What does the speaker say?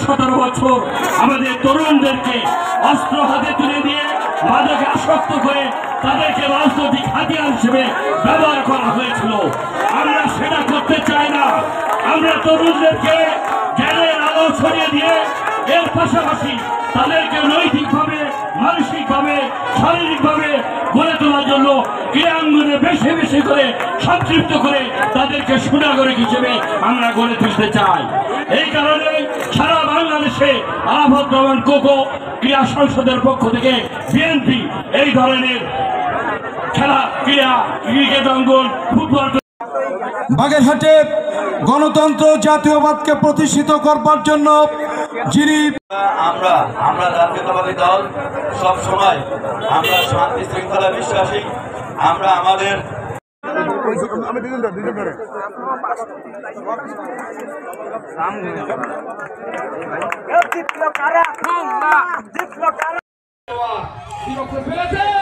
17 বছর আমাদের তরুণদেরকে অস্ত্র হাতে তুলে দিয়ে মাদকে আসক্ত করে তাদেরকে রাজনৈতিক হাতিয়ার হিসেবে ব্যবহার করা হয়েছিল। আমরা সেটা করতে চাই না। আমরা তরুণদেরকে জ্ঞানের আলো ছড়িয়ে দিয়ে এর পাশাপাশি তাদেরকে নৈতিকভাবে, মানসিকভাবে, শারীরিকভাবে গড়ে তোলার জন্য ক্রীড়াঙ্গনে বেশি বেশি করে সংক্ষিপ্ত করে তাদেরকে সুনাগরিক হিসেবে আমরা গড়ে তুলতে চাই। এই কারণে সারা বাংলাদেশে আরাফাত রহমান কোকো ক্রীড়া সংসদের পক্ষ থেকে বিএনপি এই ধরনের খেলা, ক্রীড়া, ক্রিকেট অঙ্গন, ফুটবল বাগেরহাটে গণতন্ত্র জাতীয়বাদকে প্রতিষ্ঠিত করবার জন্য যিনি আমরা জাতীয়তাবাদী দল সব সময় আমরা শান্তি শৃঙ্খলা বিশ্বাসী। আমরা আমাদের ফেলেছে